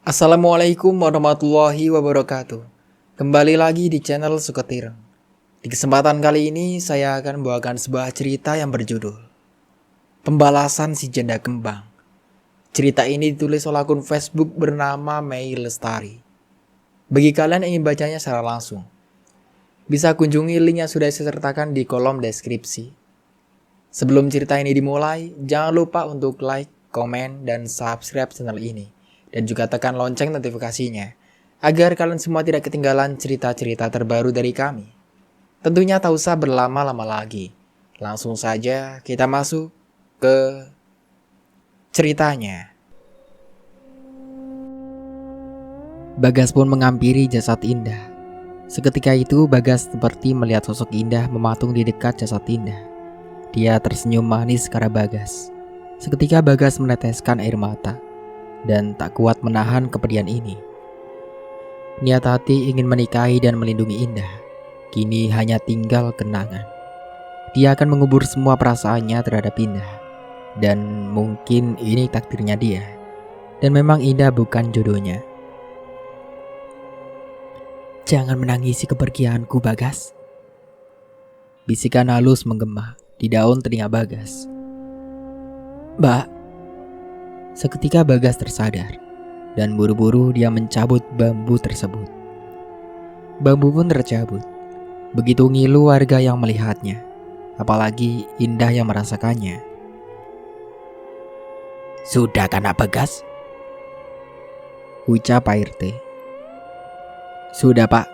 Assalamualaikum warahmatullahi wabarakatuh. Kembali lagi di channel Suketireng. Di kesempatan kali ini saya akan membawakan sebuah cerita yang berjudul Pembalasan si Janda Kembang. Cerita ini ditulis oleh akun Facebook bernama Mei Lestari. Bagi kalian yang ingin bacanya secara langsung, bisa kunjungi link yang sudah saya sertakan di kolom deskripsi. Sebelum cerita ini dimulai, jangan lupa untuk like, komen, dan subscribe channel ini. Dan juga tekan lonceng notifikasinya, agar kalian semua tidak ketinggalan cerita-cerita terbaru dari kami. Tentunya tak usah berlama-lama lagi. Langsung saja kita masuk ke ceritanya. Bagas pun menghampiri jasad Indah. Seketika itu Bagas seperti melihat sosok Indah mematung di dekat jasad Indah. Dia tersenyum manis ke arah Bagas. Seketika Bagas meneteskan air mata dan tak kuat menahan kepedihan ini. Niat hati ingin menikahi dan melindungi Indah, kini hanya tinggal kenangan. Dia akan mengubur semua perasaannya terhadap Indah, dan mungkin ini takdirnya dia. Dan memang Indah bukan jodohnya. "Jangan menangisi kepergianku, Bagas," bisikan halus menggema di daun telinga Bagas. "Mbak." Seketika Bagas tersadar, dan buru-buru dia mencabut bambu tersebut. Bambu pun tercabut. Begitu ngilu warga yang melihatnya, apalagi Indah yang merasakannya. "Sudah kan, Nak Bagas?" ucap Pak RT. "Sudah, Pak."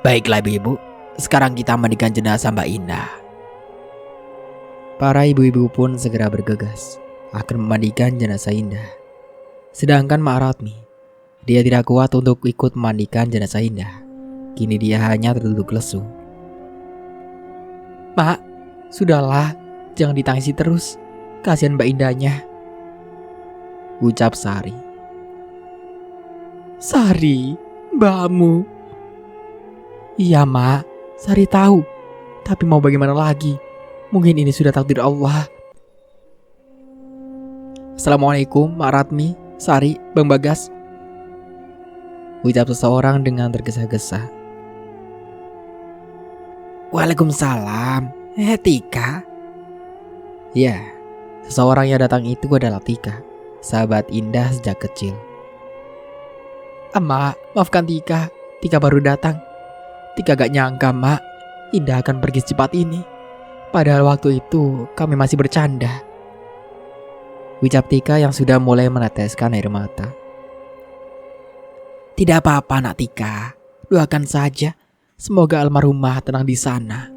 "Baiklah Ibu, sekarang kita mandikan jenazah Mbak Indah." Para ibu-ibu pun segera bergegas akan memandikan jenazah Indah. Sedangkan Mak Ratmi, dia tidak kuat untuk ikut memandikan jenazah Indah. Kini dia hanya terduduk lesu. "Mak, sudahlah, jangan ditangisi terus. Kasihan Mbak Indahnya," ucap Sari. "Sari, mbakmu?" "Iya, Mak, Sari tahu. Tapi mau bagaimana lagi? Mungkin ini sudah takdir Allah." "Assalamualaikum, Mak Ratmi, Sari, Bang Bagas," ucap seseorang dengan tergesa-gesa. "Waalaikumsalam, Tika." Ya, seseorang yang datang itu adalah Tika, sahabat Indah sejak kecil. "Mak, maafkan Tika. Tika baru datang. Tika gak nyangka, Mak, Indah akan pergi secepat ini. Padahal waktu itu kami masih bercanda," ucap Tika yang sudah mulai meneteskan air mata. "Tidak apa-apa, Nak Tika. Doakan saja. Semoga almarhumah tenang di sana."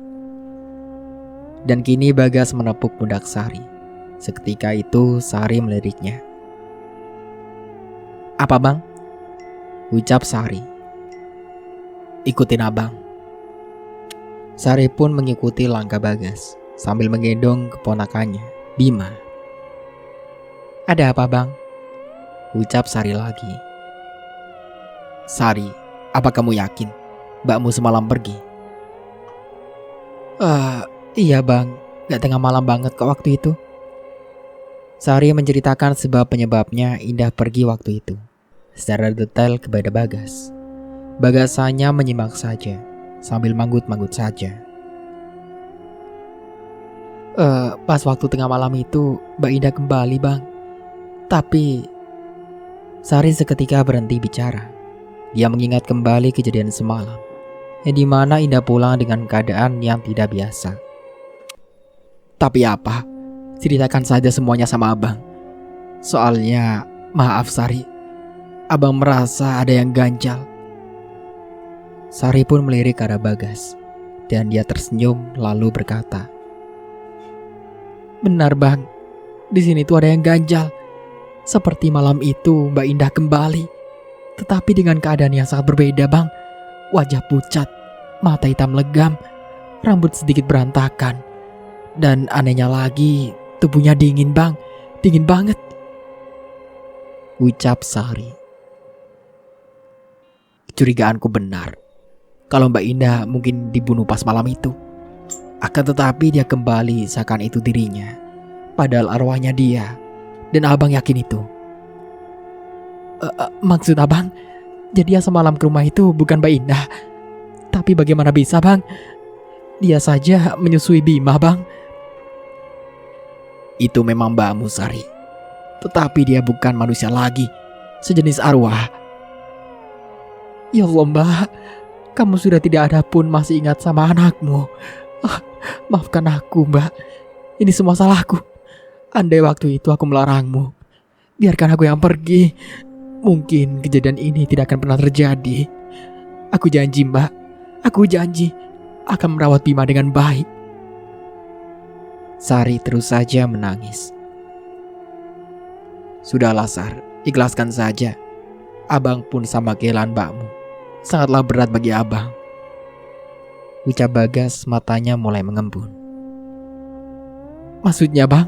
Dan kini Bagas menepuk pundak Sari. Seketika itu Sari meliriknya. "Apa, Bang?" ucap Sari. "Ikutin Abang." Sari pun mengikuti langkah Bagas sambil menggendong keponakannya, Bima. "Ada apa, Bang?" ucap Sari lagi. "Sari, apa kamu yakin mbakmu semalam pergi?" Iya, Bang. Gak tengah malam banget kok waktu itu." Sari menceritakan sebab penyebabnya Indah pergi waktu itu secara detail kepada Bagas. Bagas hanya menyimak saja sambil manggut-manggut saja. Pas waktu tengah malam itu Mbak Indah kembali, Bang. Tapi..." Sari seketika berhenti bicara. Dia mengingat kembali kejadian semalam, yang dimana Indah pulang dengan keadaan yang tidak biasa. "Tapi apa? Ceritakan saja semuanya sama Abang. Soalnya, maaf Sari, Abang merasa ada yang ganjal." Sari pun melirik ke arah Bagas, dan dia tersenyum lalu berkata, "Benar, Bang. Di sini tuh ada yang ganjal. Seperti malam itu Mbak Indah kembali, tetapi dengan keadaan yang sangat berbeda, Bang. Wajah pucat, mata hitam legam, rambut sedikit berantakan. Dan anehnya lagi, tubuhnya dingin, Bang. Dingin banget," ucap Sari. "Kecurigaanku benar. Kalau Mbak Indah mungkin dibunuh pas malam itu. Akan tetapi dia kembali seakan itu dirinya. Padahal arwahnya dia. Dan Abang yakin itu." Maksud abang, jadi yang semalam ke rumah itu bukan Mbak Indah. Tapi bagaimana bisa bang? Dia saja menyusui Bima bang. Itu memang mbakmu Sari. Tetapi dia bukan manusia lagi, sejenis arwah. Ya Allah mbak, kamu sudah tidak ada pun masih ingat sama anakmu. Maafkan aku mbak, ini semua salahku. Andai waktu itu aku melarangmu, biarkan aku yang pergi, mungkin kejadian ini tidak akan pernah terjadi. Aku janji mbak, aku janji akan merawat Bima dengan baik. Sari terus saja menangis. Sudahlah Sar, ikhlaskan saja. Abang pun sama kehilangan mbakmu. Sangatlah berat bagi abang. Ucap Bagas, matanya mulai mengembun. Maksudnya bang?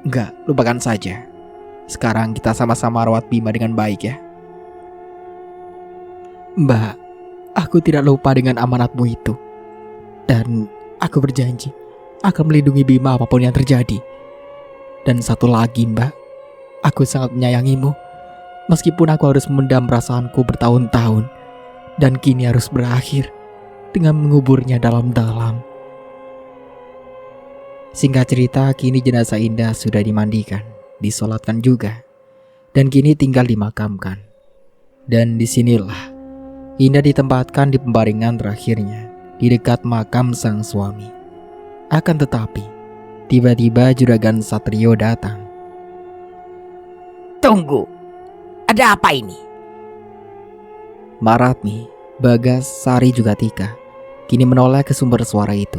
Enggak, lupakan saja. Sekarang kita sama-sama rawat Bima dengan baik ya. Mbak, aku tidak lupa dengan amanatmu itu. Dan aku berjanji akan melindungi Bima apapun yang terjadi. Dan satu lagi mbak, aku sangat menyayangimu. Meskipun aku harus memendam perasaanku bertahun-tahun. Dan kini harus berakhir dengan menguburnya dalam-dalam. Singkat cerita, kini jenazah Indah sudah dimandikan, disolatkan juga, dan kini tinggal dimakamkan. Dan disinilah Indah ditempatkan di pembaringan terakhirnya, di dekat makam sang suami. Akan tetapi, tiba-tiba Juragan Satrio datang. Tunggu, ada apa ini? Maratmi, Bagas, Sari juga Tika kini menoleh ke sumber suara itu.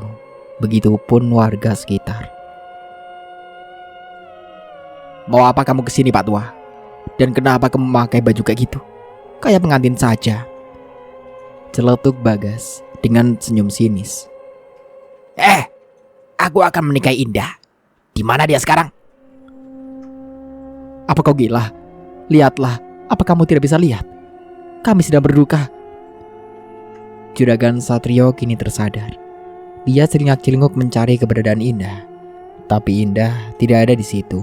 Begitupun warga sekitar. Mau apa kamu kesini Pak Tua? Dan kenapa kamu memakai baju kayak gitu? Kayak pengantin saja. Celetuk Bagas dengan senyum sinis. Aku akan menikahi Indah. Di mana dia sekarang? Apa kau gila? Lihatlah, apa kamu tidak bisa lihat? Kami sedang berduka. Juragan Satrio kini tersadar. Dia celingak-celinguk mencari keberadaan Indah, tapi Indah tidak ada di situ.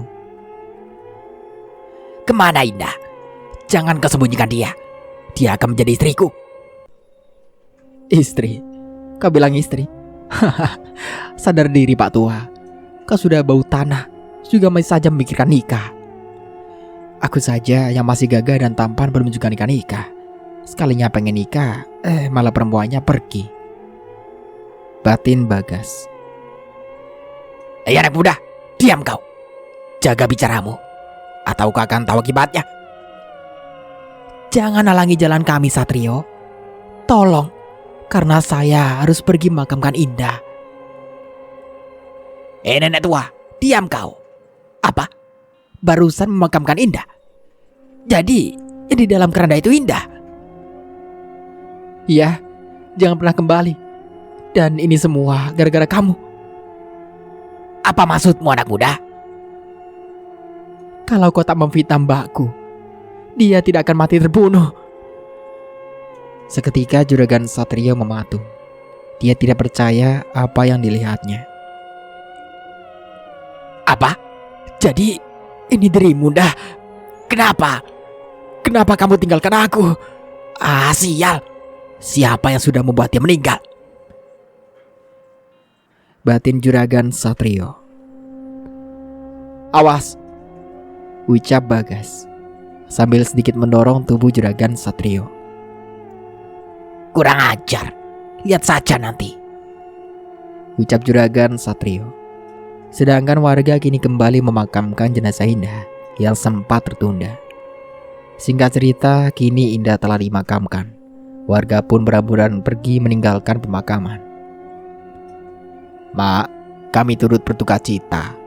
Kemana Indah? Jangan kau sembunyikan dia. Dia akan menjadi istriku. Istri? Kau bilang istri? Sadar diri Pak Tua. Kau sudah bau tanah, juga masih saja memikirkan nikah. Aku saja yang masih gagah dan tampan belum juga nikah. Sekalinya pengen nikah, malah perempuannya pergi. Batin Bagas. Anak muda, diam kau. Jaga bicaramu, atau kau akan tahu akibatnya. Jangan halangi jalan kami Satrio. Tolong, karena saya harus pergi memakamkan Indah. Nenek tua, diam kau. Apa? Barusan memakamkan Indah? Jadi, di dalam keranda itu Indah? Iya, jangan pernah kembali. Dan ini semua gara-gara kamu. Apa maksudmu anak muda? Kalau kau tak memfitnah mbakku, dia tidak akan mati terbunuh. Seketika Juragan Satrio mematung. Dia tidak percaya apa yang dilihatnya. Apa? Jadi ini dirimu Dah? Kenapa? Kenapa kamu tinggalkan aku? Sial. Siapa yang sudah membuat dia meninggal? Batin Juragan Satrio. Awas, ucap Bagas sambil sedikit mendorong tubuh Juragan Satrio. Kurang ajar. Lihat saja nanti, ucap Juragan Satrio. Sedangkan warga kini kembali memakamkan jenazah Indah yang sempat tertunda. Singkat cerita, kini Indah telah dimakamkan. Warga pun berhamburan pergi meninggalkan pemakaman. Mak, kami turut berduka cita,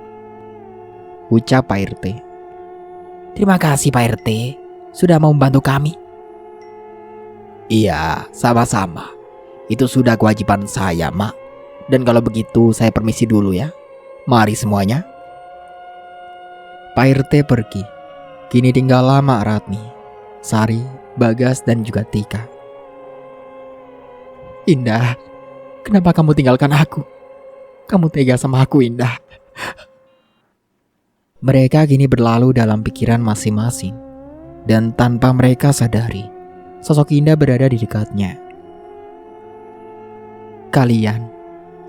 ucap Pak RT. Terima kasih Pak RT sudah mau membantu kami. Iya, sama-sama. Itu sudah kewajiban saya, Mak. Dan kalau begitu saya permisi dulu ya. Mari semuanya. Pak RT pergi. Kini tinggallah Mak Ratmi, Sari, Bagas dan juga Tika. Indah, kenapa kamu tinggalkan aku? Kamu tega sama aku, Indah. Mereka kini berlalu dalam pikiran masing-masing. Dan tanpa mereka sadari, sosok Indah berada di dekatnya. Kalian,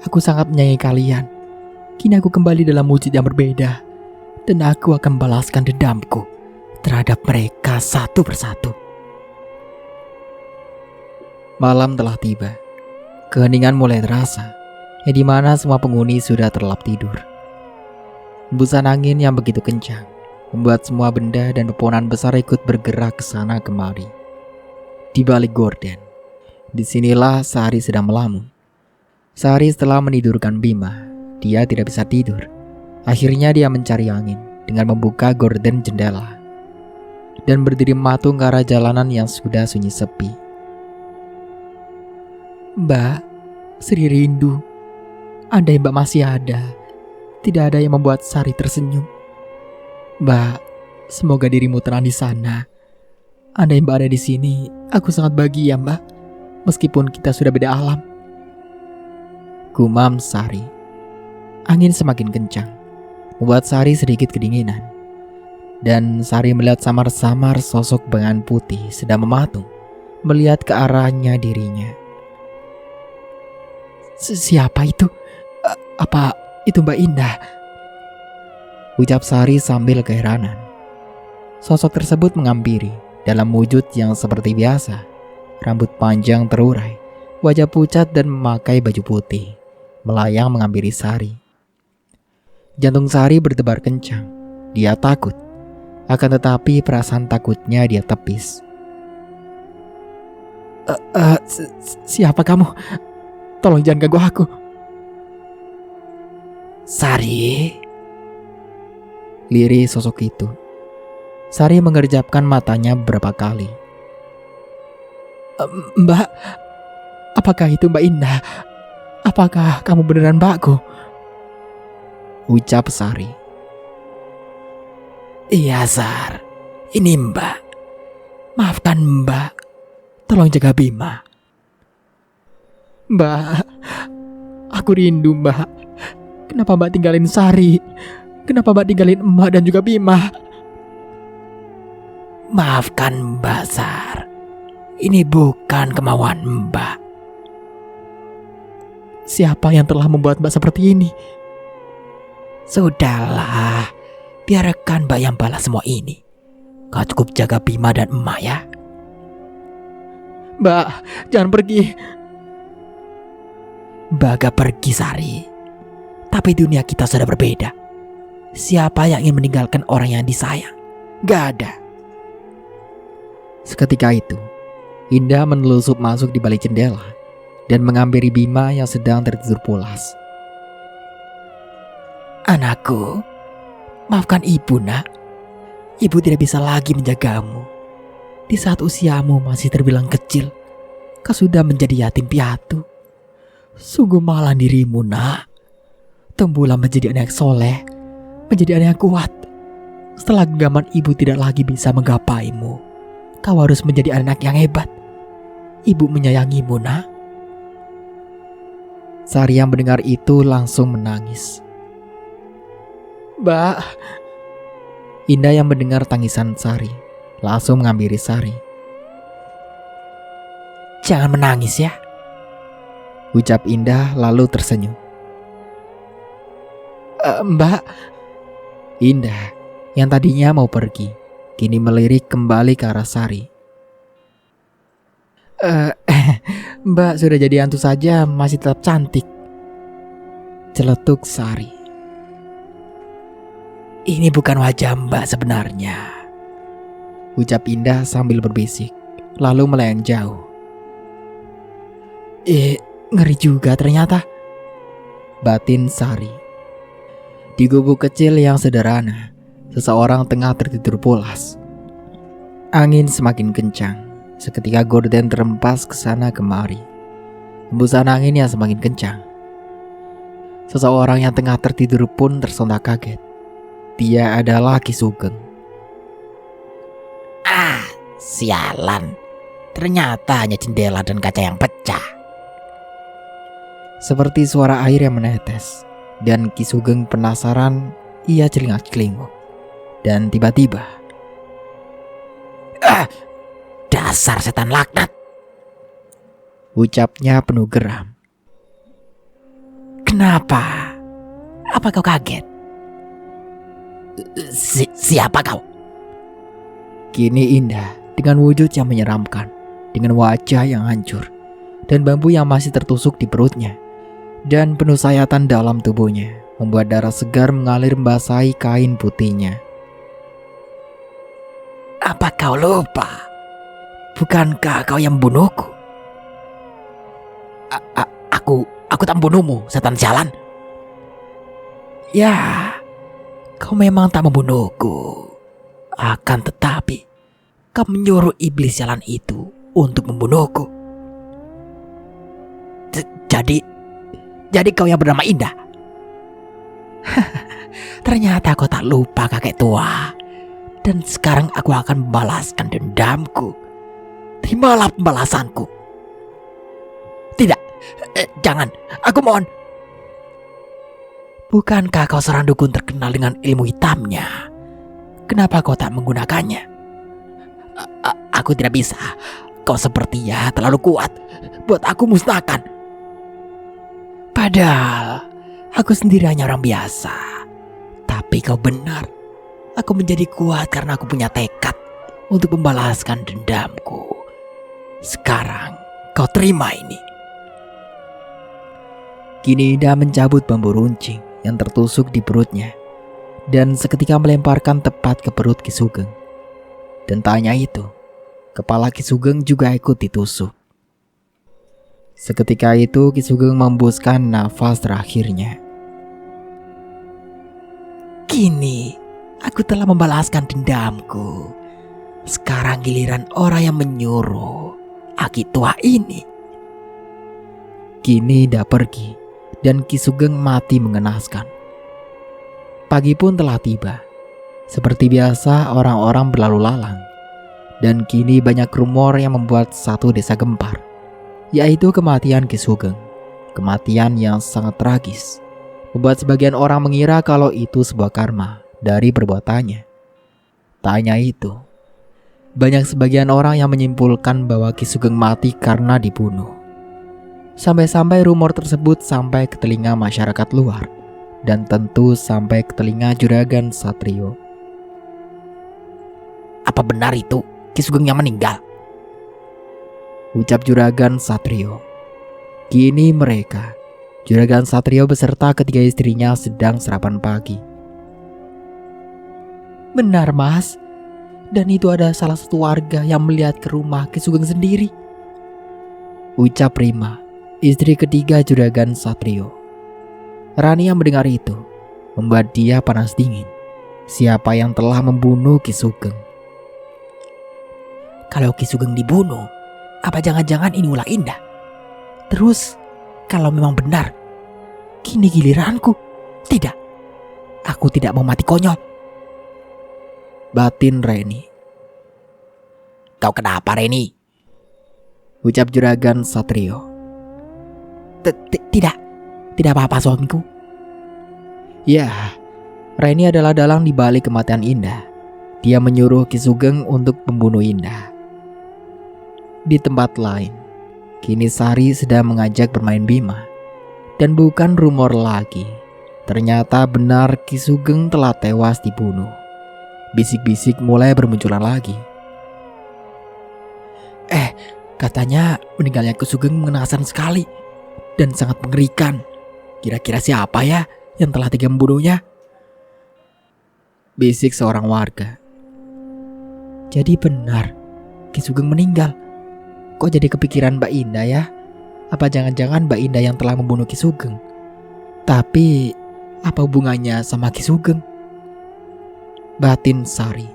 aku sangat menyayangi kalian. Kini aku kembali dalam wujud yang berbeda. Dan aku akan membalaskan dendamku terhadap mereka satu persatu. Malam telah tiba. Keheningan mulai terasa, di mana semua penghuni sudah terlelap tidur. Hembusan angin yang begitu kencang membuat semua benda dan pepohonan besar ikut bergerak ke sana kemari. Di balik gorden, disinilah Sari sedang melamun. Sari setelah menidurkan Bima, dia tidak bisa tidur. Akhirnya dia mencari angin dengan membuka gorden jendela dan berdiri mematung ke arah jalanan yang sudah sunyi sepi. Mbak, Sri rindu. Andai Mbak masih ada, tidak ada yang membuat Sari tersenyum. Mbak, semoga dirimu tenang di sana. Andai Mbak ada di sini, aku sangat bahagia, Mbak. Meskipun kita sudah beda alam. Gumam Sari. Angin semakin kencang, membuat Sari sedikit kedinginan. Dan Sari melihat samar-samar sosok bayangan putih sedang mematung, melihat ke arahnya dirinya. Siapa itu? Apa itu Mbak Indah? Ucap Sari sambil keheranan. Sosok tersebut menghampiri dalam wujud yang seperti biasa. Rambut panjang terurai, wajah pucat dan memakai baju putih, melayang menghampiri Sari. Jantung Sari berdebar kencang. Dia takut. Akan tetapi perasaan takutnya dia tepis. Siapa kamu? Tolong jangan ganggu aku. Sari. Lirih sosok itu. Sari mengerjapkan matanya beberapa kali. Mbak, apakah itu Mbak Indah? Apakah kamu beneran mbakku? Ucap Sari. Iya Sar, ini Mbak. Maafkan Mbak. Tolong jaga Bima. Mbak, aku rindu Mbak. Kenapa Mbak tinggalin Sari? Kenapa Mbak tinggalin Emak dan juga Bima? Maafkan Mbak Sar. Ini bukan kemauan Mbak. Siapa yang telah membuat Mbak seperti ini? Sudahlah, biarkan Mbak yang balas semua ini. Kau cukup jaga Bima dan Emak ya. Mbak, jangan pergi. Mbak gak pergi Sari. Tapi dunia kita sudah berbeda. Siapa yang ingin meninggalkan orang yang disayang? Gak ada. Seketika itu, Indah menelusup masuk di balik jendela dan menghampiri Bima yang sedang tertidur pulas. Anakku, maafkan ibu nak. Ibu tidak bisa lagi menjagamu. Di saat usiamu masih terbilang kecil, kau sudah menjadi yatim piatu. Sungguh malang dirimu nak. Tumbuhlah menjadi anak soleh, menjadi anak yang kuat. Setelah genggaman ibu tidak lagi bisa menggapaimu, kau harus menjadi anak yang hebat. Ibu menyayangimu nak. Sari yang mendengar itu langsung menangis. Mbak. Indah yang mendengar tangisan Sari langsung menghampiri Sari. Jangan menangis ya. Ucap Indah lalu tersenyum. Mbak. Indah yang tadinya mau pergi kini melirik kembali ke arah Sari. Mbak sudah jadi hantu saja masih tetap cantik. Celetuk Sari. Ini bukan wajah Mbak sebenarnya. Ucap Indah sambil berbisik, lalu melayang jauh. Ngeri juga ternyata. Batin Sari. Di gubuk kecil yang sederhana, seseorang tengah tertidur pulas. Angin semakin kencang. Seketika gorden terempas ke sana kemari. Hembusan angin yang semakin kencang. Seseorang yang tengah tertidur pun tersontak kaget. Dia adalah Ki Sugeng. Sialan. Ternyata hanya jendela dan kaca yang pecah. Seperti suara air yang menetes. Dan Ki Sugeng penasaran, ia celingak-celinguk. Dan tiba-tiba, dasar setan laknat, ucapnya penuh geram. Kenapa? Apa kau kaget? Siapa kau? Kini Indah dengan wujud yang menyeramkan, dengan wajah yang hancur, dan bambu yang masih tertusuk di perutnya, dan penuh sayatan dalam tubuhnya, membuat darah segar mengalir membasahi kain putihnya. Apa kau lupa? Bukankah kau yang membunuhku? Aku tak membunuhmu, setan sialan. Ya, kau memang tak membunuhku. Akan tetapi, kau menyuruh iblis sialan itu untuk membunuhku. Jadi kau yang bernama Indah. Ternyata kau tak lupa kakek tua. Dan sekarang aku akan membalaskan dendamku. Terimalah pembalasanku. Tidak, jangan, aku mohon. Bukankah kau seorang dukun terkenal dengan ilmu hitamnya? Kenapa kau tak menggunakannya? Aku tidak bisa. Kau sepertinya terlalu kuat buat aku musnahkan. Padahal aku sendiri hanya orang biasa. Tapi kau benar. Aku menjadi kuat karena aku punya tekad untuk membalaskan dendamku. Sekarang kau terima ini. Kini Indah mencabut bambu runcing yang tertusuk di perutnya dan seketika melemparkan tepat ke perut Ki Sugeng. Dan tak hanya itu, kepala Ki Sugeng juga ikut ditusuk. Seketika itu Ki Sugeng menghembuskan nafas terakhirnya. Kini aku telah membalaskan dendamku. Sekarang giliran orang yang menyuruh Aki tua ini. Kini Indah pergi dan Ki Sugeng mati mengenaskan. Pagi pun telah tiba. Seperti biasa orang-orang berlalu lalang. Dan kini banyak rumor yang membuat satu desa gempar, yaitu kematian Ki Sugeng. Kematian yang sangat tragis, membuat sebagian orang mengira kalau itu sebuah karma dari perbuatannya. Tak hanya itu, banyak sebagian orang yang menyimpulkan bahwa Ki Sugeng mati karena dibunuh. Sampai-sampai rumor tersebut sampai ke telinga masyarakat luar, dan tentu sampai ke telinga Juragan Satrio. Apa benar itu Ki Sugeng yang meninggal? Ucap Juragan Satrio. Kini mereka, Juragan Satrio beserta ketiga istrinya sedang sarapan pagi. Benar Mas, dan itu ada salah satu warga yang melihat ke rumah Ki Sugeng sendiri. Ucap Rima, istri ketiga Juragan Satrio. Rani yang mendengar itu membuat dia panas dingin. Siapa yang telah membunuh Ki Sugeng? Kalau Ki Sugeng dibunuh, apa jangan-jangan ini ulah Indah? Terus, kalau memang benar, kini giliranku. Tidak, aku tidak mau mati konyol. Batin Reni. Kau kenapa Reni? Ucap Juragan Satrio. Tidak apa-apa suamiku. Ya, Reni adalah dalang di balik kematian Indah. Dia menyuruh Ki Sugeng untuk membunuh Indah. Di tempat lain, kini Sari sedang mengajak bermain bima. Dan bukan rumor lagi, ternyata benar Ki Sugeng telah tewas dibunuh. Bisik-bisik mulai bermunculan lagi. Katanya meninggalnya Ki Sugeng mengenaskan sekali dan sangat mengerikan. Kira-kira siapa ya yang telah tega membunuhnya? Bisik seorang warga. Jadi benar, Ki Sugeng meninggal. Kok jadi kepikiran Mbak Indah ya? Apa jangan-jangan Mbak Indah yang telah membunuh Ki Sugeng? Tapi apa hubungannya sama Ki Sugeng? Batin Sari.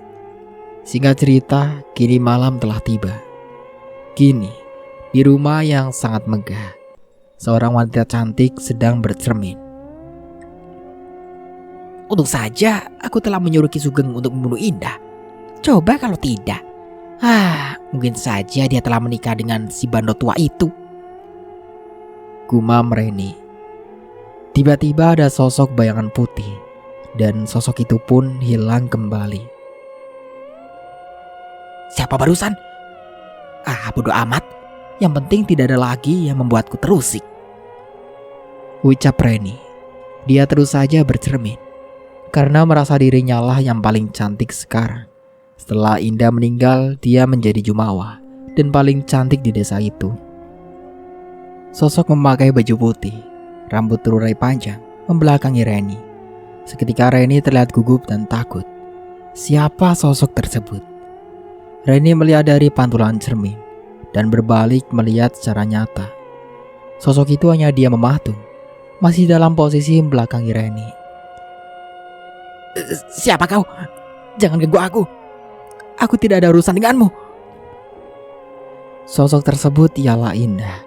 Singkat cerita, kini malam telah tiba. Kini, di rumah yang sangat megah, seorang wanita cantik sedang bercermin. Untung saja aku telah menyuruh Ki Sugeng untuk membunuh Indah. Coba kalau tidak, mungkin saja dia telah menikah dengan si bandot tua itu. Gumam Reni. Tiba-tiba ada sosok bayangan putih dan sosok itu pun hilang kembali. Siapa barusan? Bodo amat. Yang penting tidak ada lagi yang membuatku terusik, ucap Reni. Dia terus saja bercermin, karena merasa dirinya lah yang paling cantik sekarang. Setelah Indah meninggal, dia menjadi jumawa dan paling cantik di desa itu. Sosok memakai baju putih, rambut terurai panjang, membelakangi Reni. Seketika Reni terlihat gugup dan takut. Siapa sosok tersebut? Reni melihat dari pantulan cermin dan berbalik melihat secara nyata. Sosok itu hanya dia mematung, masih dalam posisi membelakangi Reni. Siapa kau? Jangan ganggu aku. Aku tidak ada urusan denganmu. Sosok tersebut ialah Indah.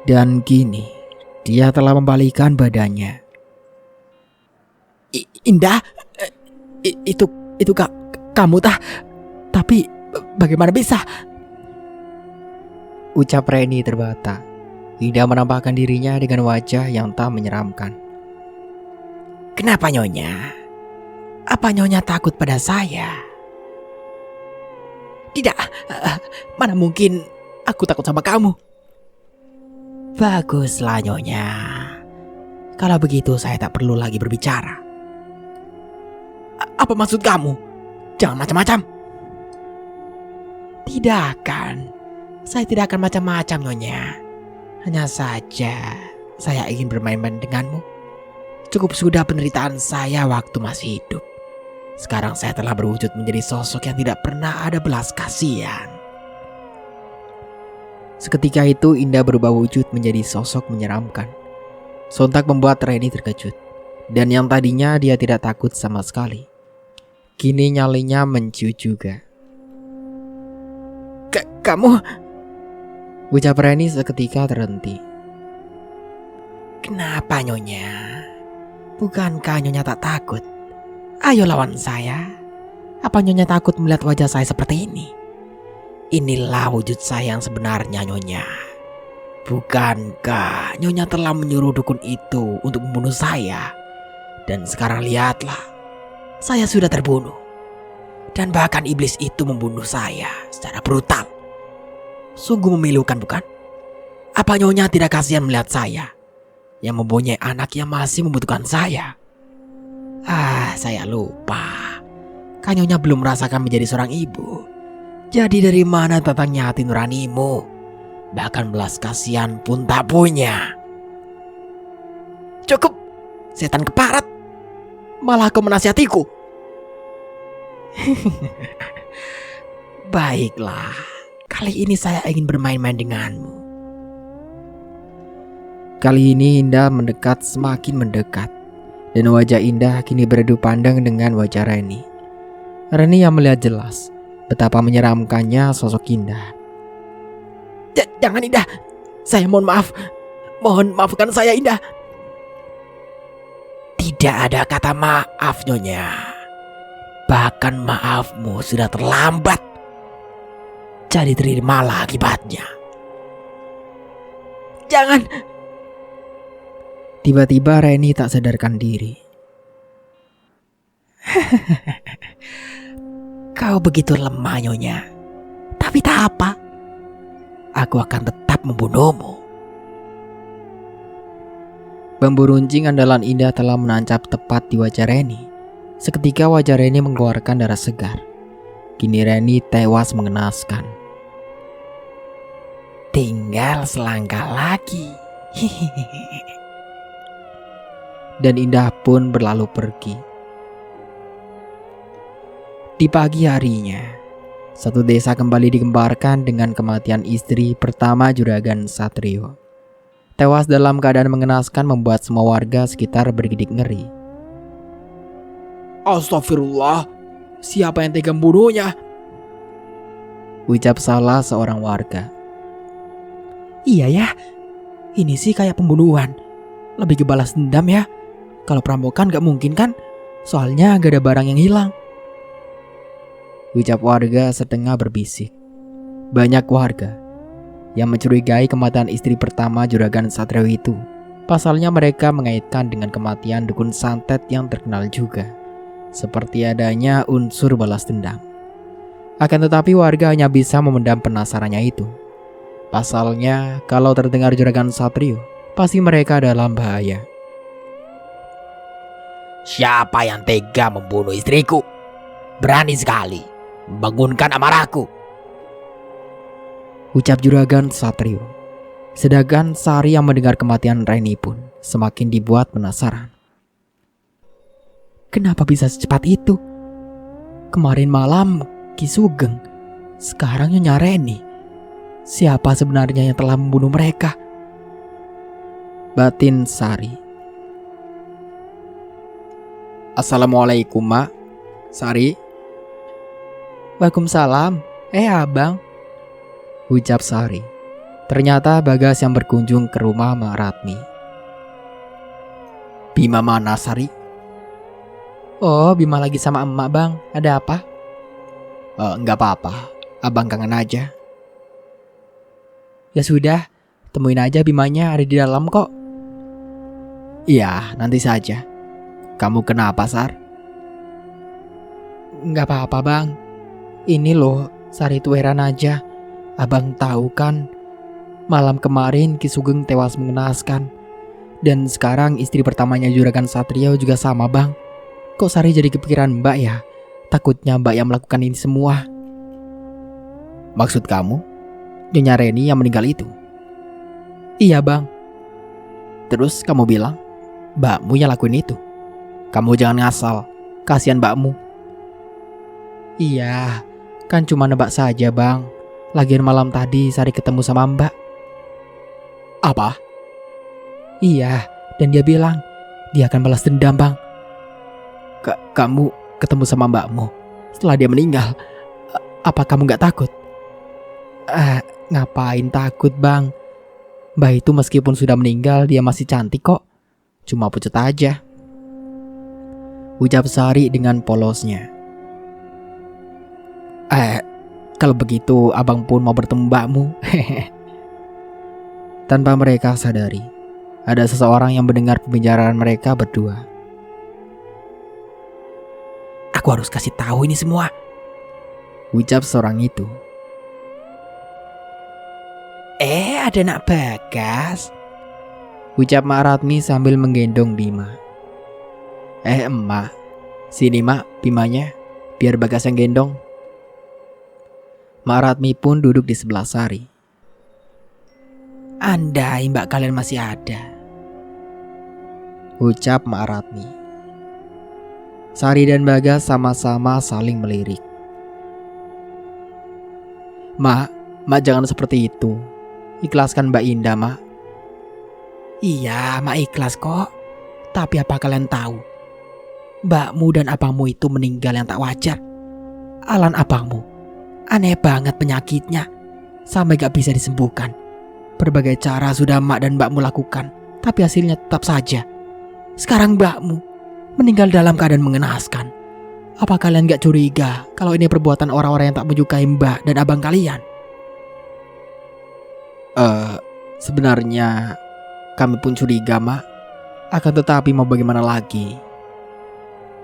Dan kini dia telah membalikkan badannya. Indah? Itu kamu tah? Tapi bagaimana bisa? Ucap Reni terbata. Indah menampakkan dirinya dengan wajah yang tak menyeramkan. Kenapa Nyonya? Apa Nyonya takut pada saya? Tidak, mana mungkin aku takut sama kamu. Baguslah Nyonya. Kalau begitu saya tak perlu lagi berbicara. Apa maksud kamu? Jangan macam-macam. Tidak akan. Saya tidak akan macam-macam Nyonya. Hanya saja saya ingin bermain-main denganmu. Cukup sudah penderitaan saya waktu masih hidup. Sekarang saya telah berwujud menjadi sosok yang tidak pernah ada belas kasihan. Seketika itu Indah berubah wujud menjadi sosok menyeramkan. Sontak membuat Reni terkejut. Dan yang tadinya dia tidak takut sama sekali, kini nyalinya menciut juga. Kamu... Ucap Reni seketika terhenti. Kenapa Nyonya? Bukankah Nyonya tak takut? Ayo lawan saya. Apa Nyonya takut melihat wajah saya seperti ini? Inilah wujud saya yang sebenarnya Nyonya. Bukankah Nyonya telah menyuruh dukun itu untuk membunuh saya? Dan sekarang lihatlah, saya sudah terbunuh. Dan bahkan iblis itu membunuh saya secara brutal. Sungguh memilukan bukan? Apa Nyonya tidak kasihan melihat saya yang mempunyai anak yang masih membutuhkan saya? Saya lupa. Kan Nyonya belum merasakan menjadi seorang ibu. Jadi dari mana datangnya hati nuranimu? Bahkan belas kasihan pun tak punya. Cukup, setan keparat. Malah kau menasihatiku. Baiklah, kali ini saya ingin bermain-main denganmu. Kali ini Indah mendekat semakin mendekat. Dan wajah Indah kini beradu pandang dengan wajah Reni. Reni yang melihat jelas betapa menyeramkannya sosok Indah. Jangan Indah, saya mohon maaf. Mohon maafkan saya Indah. Tidak ada kata maaf Nyonya. Bahkan maafmu sudah terlambat. Jadi terimalah akibatnya. Jangan. Tiba-tiba Reni tak sadarkan diri. Kau begitu lemah Nyonya. Tapi tak apa. Aku akan tetap membunuhmu. Bambu runcing andalan Indah telah menancap tepat di wajah Reni. Seketika wajah Reni mengeluarkan darah segar. Kini Reni tewas mengenaskan. Tinggal selangkah lagi. Dan Indah pun berlalu pergi. Di pagi harinya, satu desa kembali digemparkan dengan kematian istri pertama Juragan Satrio. Tewas dalam keadaan mengenaskan membuat semua warga sekitar bergidik ngeri. Astagfirullah, siapa yang tega membunuhnya? Ucap salah seorang warga. Iya ya, ini sih kayak pembunuhan. Lebih ke balas dendam ya. Kalau perampokan gak mungkin kan? Soalnya gak ada barang yang hilang. Ucap warga setengah berbisik. Banyak warga yang mencurigai kematian istri pertama Juragan Satrio itu Pasalnya mereka mengaitkan dengan kematian dukun santet yang terkenal juga, seperti adanya unsur balas dendam. Akan tetapi warga hanya bisa memendam penasarannya itu. Pasalnya kalau terdengar juragan Satrio, pasti mereka dalam bahaya. Siapa yang tega membunuh istriku? Berani sekali membangunkan amarahku, ucap juragan Satrio. Sedangkan Sari yang mendengar kematian Reni pun semakin dibuat penasaran. Kenapa bisa secepat itu? Kemarin malam Ki Sugeng, sekarang Nyonya Reni. Siapa sebenarnya yang telah membunuh mereka? Batin Sari. Assalamualaikum, Mak. Sari. Waalaikumsalam. Abang, ucap Sari. Ternyata Bagas yang berkunjung ke rumah Mak Ratmi. Bima mana, Sari? Oh, Bima lagi sama emak, Bang. Ada apa? Enggak apa-apa, abang kangen aja. Ya sudah, temuin aja Bimanya, ada di dalam kok. Iya, nanti saja. Kamu kenapa, Sar? Enggak apa-apa, Bang. Ini loh, Sari itu heran aja. Abang tahu kan, malam kemarin Ki Sugeng tewas mengenaskan. Dan sekarang istri pertamanya Juragan Satrio juga sama, Bang. Kok Sari jadi kepikiran Mbak ya? Takutnya Mbak yang melakukan ini semua. Maksud kamu, Nyonya Reni yang meninggal itu? Iya, Bang. Terus kamu bilang mbakmu yang lakuin itu? Kamu jangan ngasal, kasihan mbakmu. Iya, kan cuma nebak saja, Bang. Lagian malam tadi Sari ketemu sama Mbak. Apa? Iya, dan dia bilang dia akan balas dendam, Bang. Kamu ketemu sama mbakmu setelah dia meninggal? Apa kamu gak takut? Ngapain takut, Bang? Mbak itu meskipun sudah meninggal, dia masih cantik kok. Cuma pucat aja, ucap Sari dengan polosnya. Kalau begitu abang pun mau bertemu mbakmu. Tanpa mereka sadari, ada seseorang yang mendengar pembicaraan mereka berdua. Aku harus kasih tahu ini semua, ucap seorang itu. Ada nak Bagas, ucap Mak Ratmi sambil menggendong Bima. Emak, sini Mak, Bimanya, biar Bagas yang gendong. Mak Ratmi pun duduk di sebelah Sari. Andai mbak kalian masih ada, ucap Mak Ratmi. Sari dan Bagas sama-sama saling melirik. Mak jangan seperti itu. Ikhlaskan Mbak Indah, Mak. Iya, Mak ikhlas kok. Tapi apa kalian tahu, mbakmu dan abangmu itu meninggal yang tak wajar. Alan abangmu aneh banget penyakitnya, sampai gak bisa disembuhkan. Berbagai cara sudah Mak dan mbakmu lakukan, tapi hasilnya tetap saja. Sekarang mbakmu meninggal dalam keadaan mengenaskan. Apa kalian gak curiga kalau ini perbuatan orang-orang yang tak menyukai Mbak dan abang kalian? Sebenarnya kami pun curiga, Mak. Akan tetapi mau bagaimana lagi?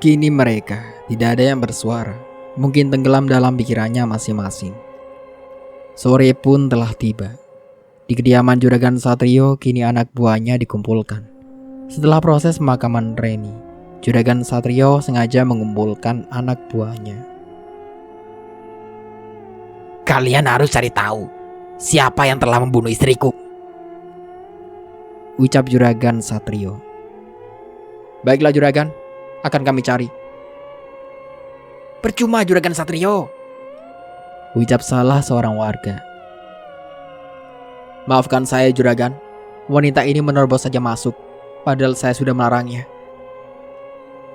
Kini mereka tidak ada yang bersuara. Mungkin tenggelam dalam pikirannya masing-masing. Sore pun telah tiba. Di kediaman Juragan Satrio kini anak buahnya dikumpulkan. Setelah proses pemakaman Reni, Juragan Satrio sengaja mengumpulkan anak buahnya. Kalian harus cari tahu siapa yang telah membunuh istriku, ucap Juragan Satrio. Baiklah Juragan, akan kami cari. Percuma Juragan Satrio, ucap salah seorang warga. Maafkan saya Juragan, wanita ini menerobos saja masuk, padahal saya sudah melarangnya,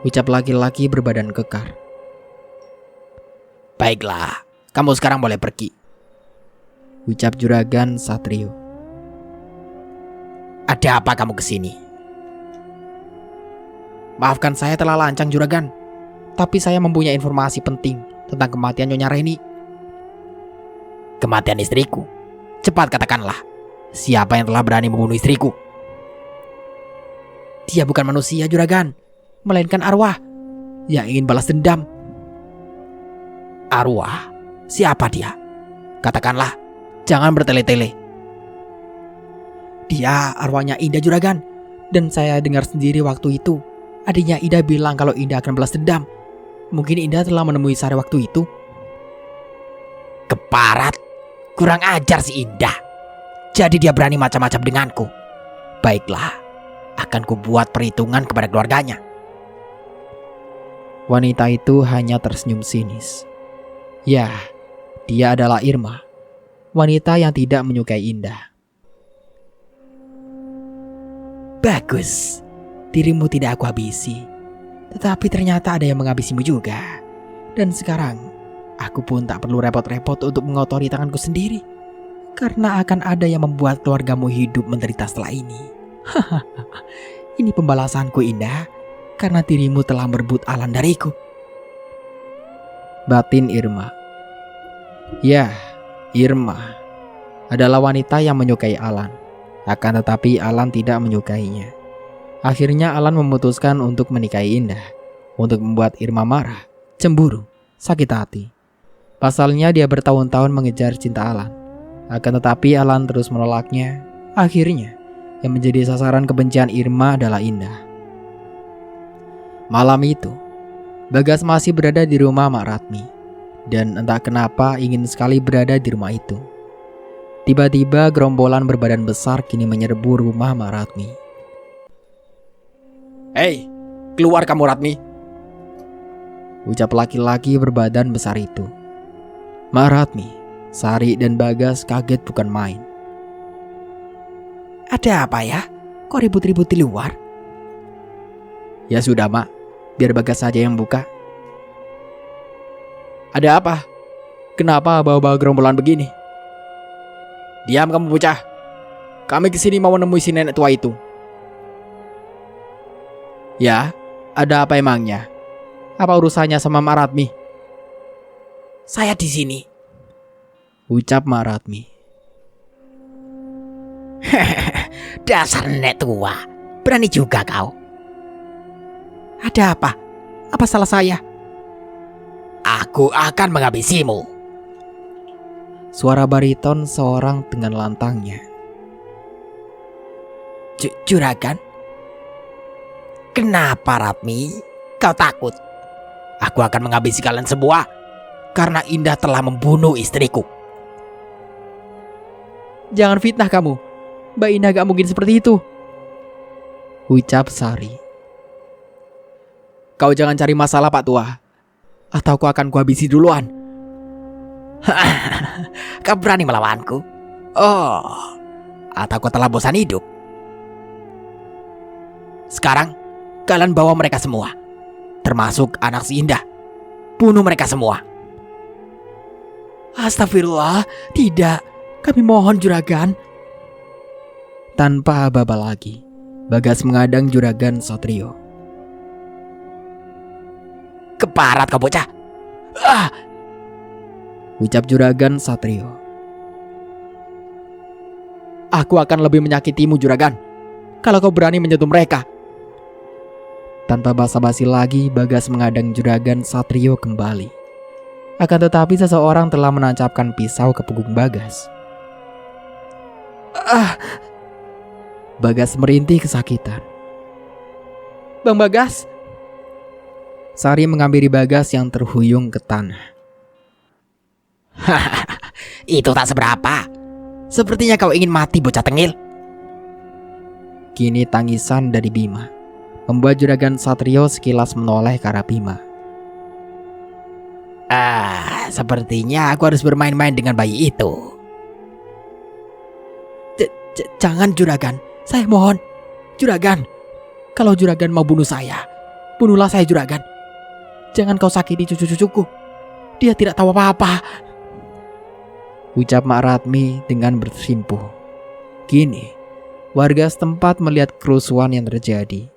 ucap laki-laki berbadan kekar. Baiklah, kamu sekarang boleh pergi, ucap Juragan Satrio. Ada apa kamu kesini? Maafkan saya telah lancang Juragan, tapi saya mempunyai informasi penting tentang kematian Nyonya Reni. Kematian istriku? Cepat katakanlah, siapa yang telah berani membunuh istriku? Dia bukan manusia, juragan, melainkan arwah yang ingin balas dendam. Arwah? Siapa dia? Katakanlah, jangan bertele-tele. Dia arwahnya Indah, juragan. Dan saya dengar sendiri waktu itu adiknya Indah bilang kalau Indah akan balas dendam. Mungkin Indah telah menemui Sari waktu itu. Keparat, kurang ajar si Indah. Jadi dia berani macam-macam denganku. Baiklah, akan kubuat perhitungan kepada keluarganya. Wanita itu hanya tersenyum sinis. Ya, dia adalah Irma, wanita yang tidak menyukai Indah. Bagus, dirimu tidak aku habisi. Tetapi ternyata ada yang menghabisimu juga. Dan sekarang, aku pun tak perlu repot-repot untuk mengotori tanganku sendiri. Karena akan ada yang membuat keluargamu hidup menderita setelah ini. Ini pembalasanku, Indah, karena dirimu telah merebut Alan dariku. Batin Irma. Ya, Irma adalah wanita yang menyukai Alan. Akan tetapi Alan tidak menyukainya. Akhirnya Alan memutuskan untuk menikahi Indah. Untuk membuat Irma marah, cemburu, sakit hati. Pasalnya dia bertahun-tahun mengejar cinta Alan. Akan tetapi Alan terus menolaknya. Akhirnya yang menjadi sasaran kebencian Irma adalah Indah. Malam itu, Bagas masih berada di rumah Mak Ratmi. Dan entah kenapa ingin sekali berada di rumah itu. Tiba-tiba gerombolan berbadan besar kini menyerbu rumah Mak Ratmi. Hei, keluar kamu Ratmi, ucap laki-laki berbadan besar itu. Mak Ratmi, Sari dan Bagas kaget bukan main. Ada apa ya? Kok ribut-ribut di luar? Ya sudah Mak, biar Bagas saja yang buka. Ada apa? Kenapa bawa-bawa gerombolan begini? Diam kamu bocah. Kami kesini mau menemui si nenek tua itu. Ya, ada apa emangnya? Apa urusannya sama Mak Ratmi? Saya di sini, ucap Mak Ratmi. Dasar nenek tua, berani juga kau. Ada apa? Apa salah saya? Aku akan menghabisimu. Suara bariton seorang dengan lantangnya. Juragan? Kenapa Ratmi? Kau takut? Aku akan menghabisi kalian semua karena Indah telah membunuh istriku. Jangan fitnah kamu. Mbak Indah gak mungkin seperti itu, ucap Sari. Kau jangan cari masalah Pak Tua, atau aku akan kuhabisi duluan. Kau berani melawanku? Oh, atau kau telah bosan hidup? Sekarang kalian bawa mereka semua, termasuk anak si Indah. Bunuh mereka semua. Astagfirullah, tidak. Kami mohon juragan. Tanpa aba-aba lagi, Bagas mengadang juragan Satrio. Keparat kau bocah. Ucap juragan Satrio. Aku akan lebih menyakitimu juragan kalau kau berani menyentuh mereka. Tanpa basa-basi lagi, Bagas mengadang juragan Satrio kembali. Akan tetapi seseorang telah menancapkan pisau ke punggung Bagas. Bagas merintih kesakitan. Bang Bagas. Sari menghampiri Bagas yang terhuyung ke tanah. Itu tak seberapa. Sepertinya kau ingin mati bocah tengil. Kini tangisan dari Bima membuat juragan Satrio sekilas menoleh ke arah Bima. Sepertinya aku harus bermain-main dengan bayi itu. Jangan juragan, saya mohon. Juragan, kalau juragan mau bunuh saya, bunuhlah saya juragan. Jangan kau sakiti cucu-cucuku. Dia tidak tahu apa-apa, ucap Mak Ratmi dengan bersimpuh. Kini warga setempat melihat kerusuhan yang terjadi.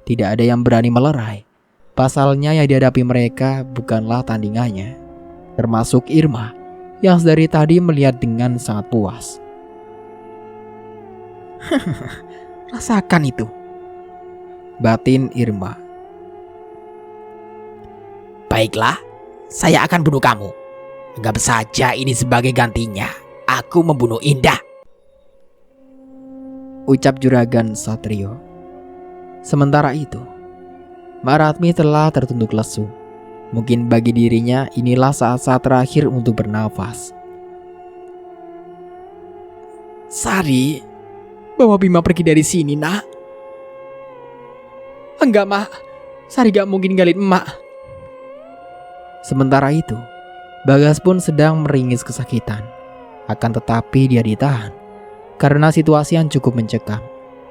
Tidak ada yang berani melerai. Pasalnya yang dihadapi mereka bukanlah tandingannya, termasuk Irma yang dari tadi melihat dengan sangat puas. Rasakan itu. batin Irma. Baiklah, saya akan bunuh kamu. Anggap saja ini sebagai gantinya. Aku membunuh Indah, ucap Juragan Satrio. Sementara itu, Mak Ratmi telah tertunduk lesu. Mungkin bagi dirinya inilah saat-saat terakhir untuk bernafas. Sari, bawa Bima pergi dari sini, nak. Enggak, Mak. Sari gak mungkin ninggalin emak. Sementara itu, Bagas pun sedang meringis kesakitan. Akan tetapi dia ditahan karena situasi yang cukup mencekam.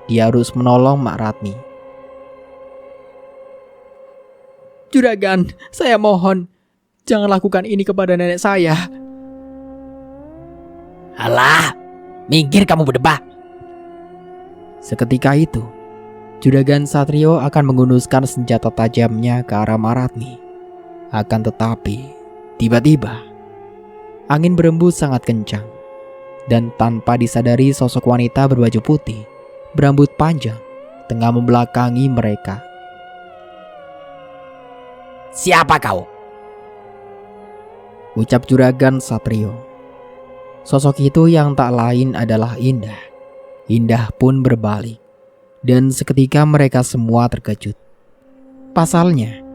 Dia harus menolong Mak Ratmi. Juragan, saya mohon, jangan lakukan ini kepada nenek saya. Alah, minggir kamu berdebah. Seketika itu, Juragan Satrio akan mengunduskan senjata tajamnya ke arah Mak Ratmi. Akan tetapi, tiba-tiba, angin berembus sangat kencang. Dan tanpa disadari sosok wanita berbaju putih, berambut panjang, tengah membelakangi mereka. Siapa kau? Ucap Juragan Satrio. Sosok itu yang tak lain adalah Indah. Indah pun berbalik. Dan seketika mereka semua terkejut. Pasalnya,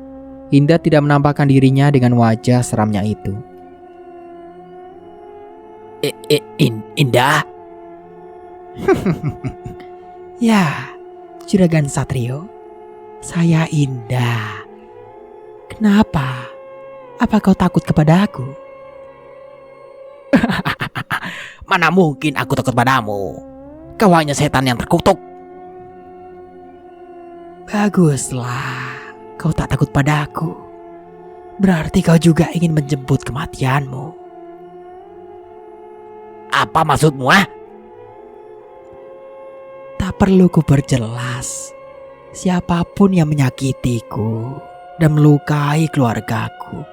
Indah tidak menampakkan dirinya dengan wajah seramnya itu. Indah? Ya, Juragan Satrio, saya Indah. Kenapa? Apa kau takut kepada aku? Mana mungkin aku takut padamu. Kau hanya setan yang terkutuk. Baguslah, kau tak takut padaku. Berarti kau juga ingin menjemput kematianmu. Apa maksudmu, ah? Tak perlu ku perjelas. Siapapun yang menyakitiku dan melukai keluargaku,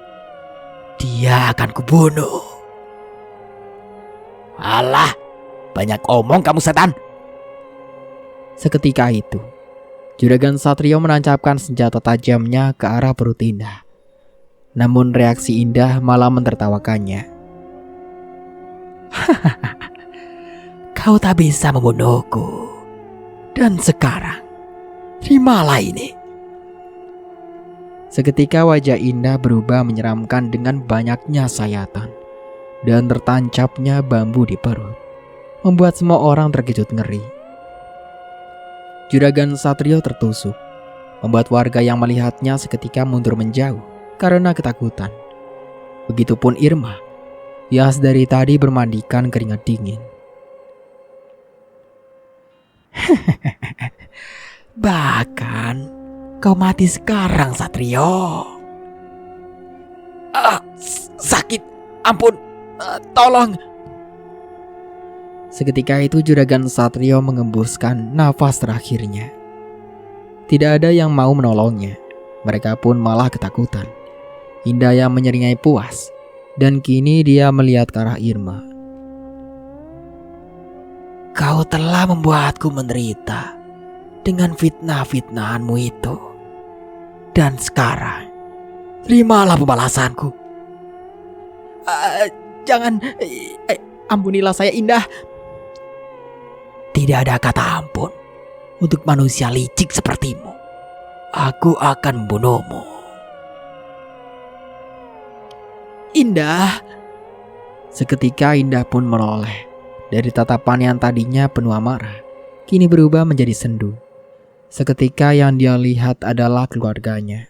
dia akan kubunuh. Alah, banyak omong kamu setan. Seketika itu, Juragan Satrio menancapkan senjata tajamnya ke arah perut Indah. Namun reaksi Indah malah mentertawakannya. Kau tak bisa membunuhku. Dan sekarang, terimalah ini. Seketika wajah Indah berubah menyeramkan dengan banyaknya sayatan dan tertancapnya bambu di perut, membuat semua orang terkejut ngeri. Juragan Satrio tertusuk, membuat warga yang melihatnya seketika mundur menjauh karena ketakutan. Begitupun Irma, yang dari tadi bermandikan keringat dingin. Bahkan kau mati sekarang, Satrio. Sakit, ampun, tolong. Seketika itu Juragan Satrio mengembuskan nafas terakhirnya. Tidak ada yang mau menolongnya. Mereka pun malah ketakutan. Indah yang menyeringai puas. Dan kini dia melihat ke arah Irma. Kau telah membuatku menderita dengan fitnah-fitnahanmu itu. Dan sekarang, terimalah pembalasanku. Jangan, ampunilah saya, Indah. Tidak ada kata ampun untuk manusia licik sepertimu. Aku akan membunuhmu. Indah. Seketika Indah pun menoleh. Dari tatapan yang tadinya penuh amarah, kini berubah menjadi sendu. Seketika yang dia lihat adalah keluarganya.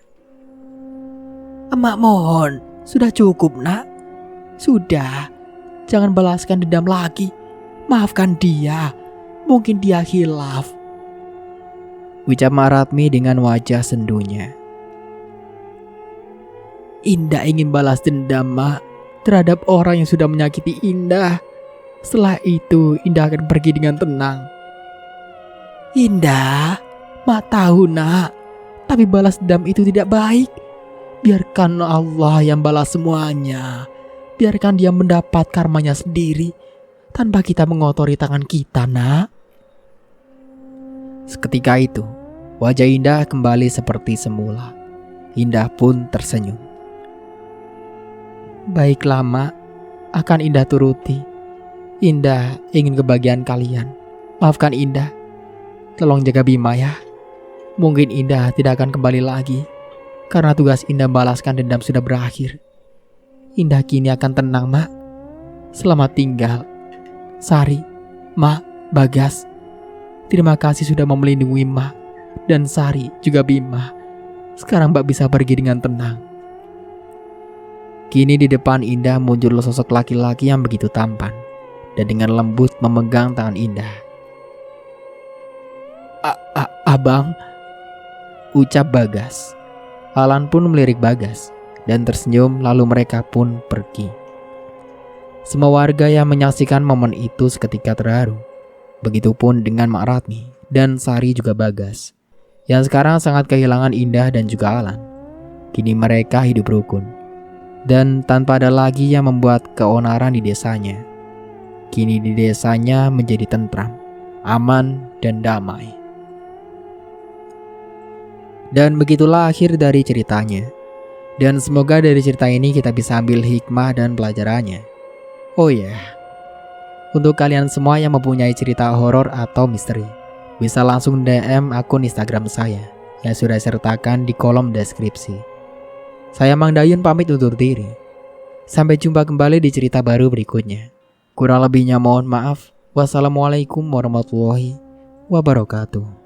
Emak mohon, sudah cukup, nak. Sudah, jangan balaskan dendam lagi. Maafkan dia. Mungkin dia khilaf. Ucap Mak Ratmi dengan wajah sendunya. Indah ingin balas dendam, Mak, terhadap orang yang sudah menyakiti Indah. Setelah itu, Indah akan pergi dengan tenang. Indah, Mak tahu, nak. Tapi balas dendam itu tidak baik. Biarkan Allah yang balas semuanya. Biarkan dia mendapat karmanya sendiri, tanpa kita mengotori tangan kita, nak. Seketika itu, Wajah Indah kembali seperti semula. Indah pun tersenyum. Baiklah Mak, akan Indah turuti. Indah ingin kebahagiaan kalian. Maafkan Indah. Tolong jaga Bima ya. Mungkin Indah tidak akan kembali lagi, karena tugas Indah membalaskan dendam sudah berakhir. Indah kini akan tenang Mak. Selamat tinggal Sari, Mak, Bagas. Terima kasih sudah mau melindungi Mak dan Sari juga Bima. Sekarang Mbak bisa pergi dengan tenang. Kini di depan Indah muncul sosok laki-laki yang begitu tampan dan dengan lembut memegang tangan Indah. Abang, ucap Bagas. Alan pun melirik Bagas dan tersenyum, lalu mereka pun pergi. Semua warga yang menyaksikan momen itu seketika terharu. Begitupun dengan Mak Ratmi dan Sari juga Bagas, yang sekarang sangat kehilangan Indah dan juga Alan. Kini mereka hidup rukun dan tanpa ada lagi yang membuat keonaran di desanya. Kini di desanya menjadi tentram, aman, dan damai. Dan begitulah akhir dari ceritanya. Dan semoga dari cerita ini kita bisa ambil hikmah dan pelajarannya. Oh ya, untuk kalian semua yang mempunyai cerita horor atau misteri, bisa langsung DM akun Instagram saya yang sudah saya sertakan di kolom deskripsi. Saya Mang Dayun pamit undur diri. Sampai jumpa kembali di cerita baru berikutnya. Kurang lebihnya mohon maaf. Wassalamualaikum warahmatullahi wabarakatuh.